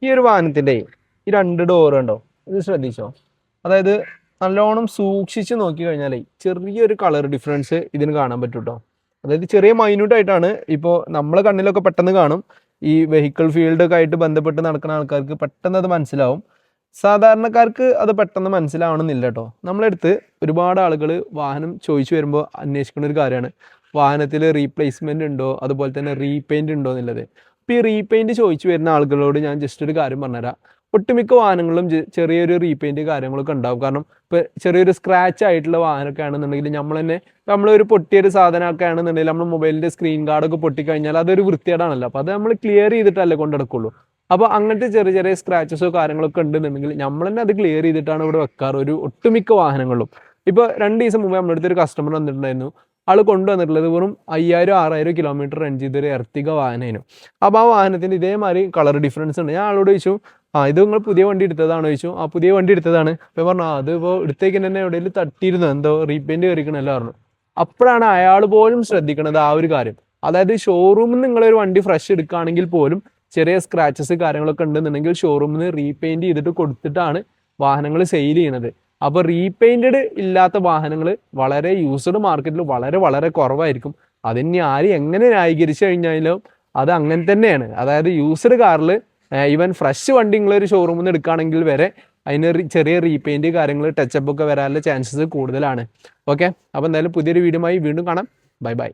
ഈ ഒരു വാഹനത്തിന്റെ ഈ 2 ഡോർ ഉണ്ടോ, ഇത് ശ്രദ്ധിച്ചോ? അതായത് നല്ലോണം സൂക്ഷിച്ച് നോക്കി കഴിഞ്ഞാലേ ചെറിയൊരു കളർ ഡിഫറൻസ് ഇതിന് കാണാൻ പറ്റും കേട്ടോ. അതായത് ചെറിയ മൈന്യൂട്ട് ആയിട്ടാണ്, ഇപ്പോൾ നമ്മളെ കണ്ണിലൊക്കെ പെട്ടെന്ന് കാണും. ഈ വെഹിക്കിൾ ഫീൽഡൊക്കെ ആയിട്ട് ബന്ധപ്പെട്ട് നടക്കുന്ന ആൾക്കാർക്ക് പെട്ടെന്ന് അത് മനസ്സിലാവും. സാധാരണക്കാർക്ക് അത് പെട്ടെന്ന് മനസ്സിലാവണമെന്നില്ല കേട്ടോ. നമ്മളെടുത്ത് ഒരുപാട് ആളുകൾ വാഹനം ചോദിച്ചു വരുമ്പോൾ അന്വേഷിക്കുന്ന ഒരു കാര്യമാണ് വാഹനത്തിൽ റീപ്ലേസ്മെന്റ് ഉണ്ടോ, അതുപോലെ തന്നെ റീപെയിന്റ് ഉണ്ടോ എന്നുള്ളത്. അപ്പോൾ ഈ റീപെയിന്റ് ചോദിച്ചു വരുന്ന ആളുകളോട് ഞാൻ ജസ്റ്റ് ഒരു കാര്യം പറഞ്ഞുതരാം. ഒട്ടുമിക്ക വാഹനങ്ങളിലും ചെറിയൊരു റീപെയിന്റ് കാര്യങ്ങളൊക്കെ ഉണ്ടാവും. കാരണം ഇപ്പോൾ ചെറിയൊരു സ്ക്രാച്ച് ആയിട്ടുള്ള വാഹനമൊക്കെ ആണെന്നുണ്ടെങ്കിൽ നമ്മൾ തന്നെ, നമ്മളൊരു പൊട്ടിയൊരു സാധനമൊക്കെ ആണെന്നുണ്ടെങ്കിൽ നമ്മൾ മൊബൈലിൻ്റെ സ്ക്രീൻ ഗാർഡൊക്കെ പൊട്ടിക്കഴിഞ്ഞാൽ അതൊരു വൃത്തികേടാണല്ലോ. അപ്പോൾ അത് നമ്മൾ ക്ലിയർ ചെയ്തിട്ടല്ലേ കൊണ്ടെടുക്കുള്ളൂ. അപ്പോൾ അങ്ങനത്തെ ചെറിയ ചെറിയ സ്ക്രാച്ചസോ കാര്യങ്ങളൊക്കെ ഉണ്ടെന്നുണ്ടെങ്കിൽ നമ്മൾ തന്നെ അത് ക്ലിയർ ചെയ്തിട്ടാണ് ഇവിടെ വെക്കാറ് ഒരു ഒട്ടുമിക്ക വാഹനങ്ങളിലും. ഇപ്പോൾ 2 ദിവസം മുമ്പ് നമ്മുടെ അടുത്തൊരു കസ്റ്റമർ വന്നിട്ടുണ്ടായിരുന്നു. ആൾ കൊണ്ടുവന്നിട്ടുള്ളത് വെറും 5000-6000 കിലോമീറ്റർ റൺ ചെയ്തൊരു എർത്തിക വാഹനമായിരുന്നു. അപ്പോൾ ആ വാഹനത്തിന് ഇതേമാതിരി കളർ ഡിഫറൻസ് ഉണ്ട്. ഞാൻ ആളോട് ചോദിച്ചു, ഇത് നിങ്ങൾ പുതിയ വണ്ടി എടുത്തതാണോ ചോദിച്ചു. പുതിയ വണ്ടി എടുത്തതാണ്. അപ്പോൾ പറഞ്ഞു അത് ഇപ്പോൾ എടുത്തേക്കിന് തന്നെ എവിടെയെങ്കിലും തട്ടിയിരുന്നു, എന്തോ റീപെയിൻറ്റ് കയറിക്കണമല്ലോ പറഞ്ഞു. അപ്പോഴാണ് അയാൾ പോലും ശ്രദ്ധിക്കുന്നത് ആ ഒരു കാര്യം. അതായത് ഷോറൂമിൽ നിന്ന് നിങ്ങളൊരു വണ്ടി ഫ്രഷ് എടുക്കുകയാണെങ്കിൽ പോലും ചെറിയ സ്ക്രാച്ചസ് കാര്യങ്ങളൊക്കെ ഉണ്ടെന്നുണ്ടെങ്കിൽ ഷോറൂമിൽ നിന്ന് റീപെയിൻറ്റ് ചെയ്തിട്ട് കൊടുത്തിട്ടാണ് വാഹനങ്ങൾ സെയിൽ ചെയ്യുന്നത്. അപ്പോൾ റീപെയിൻറ്റഡ് ഇല്ലാത്ത വാഹനങ്ങൾ വളരെ യൂസ്ഡ് മാർക്കറ്റിൽ വളരെ വളരെ കുറവായിരിക്കും. അതിന് ആര് എങ്ങനെ ന്യായീകരിച്ചു കഴിഞ്ഞാലും അത് അങ്ങനെ തന്നെയാണ്. അതായത് യൂസ്ഡ് കാറിൽ ഈവൻ ഫ്രഷ് വണ്ടി നിങ്ങളൊരു ഷോറൂമിൽ നിന്ന് എടുക്കുകയാണെങ്കിൽ വരെ അതിന് ചെറിയ റീപെയിൻറ്റ് കാര്യങ്ങൾ ടച്ചപ്പ് ഒക്കെ വരാനുള്ള ചാൻസസ് കൂടുതലാണ്. ഓക്കെ, അപ്പോൾ എന്തായാലും പുതിയൊരു വീഡിയോയുമായി വീണ്ടും കാണാം. Bye bye.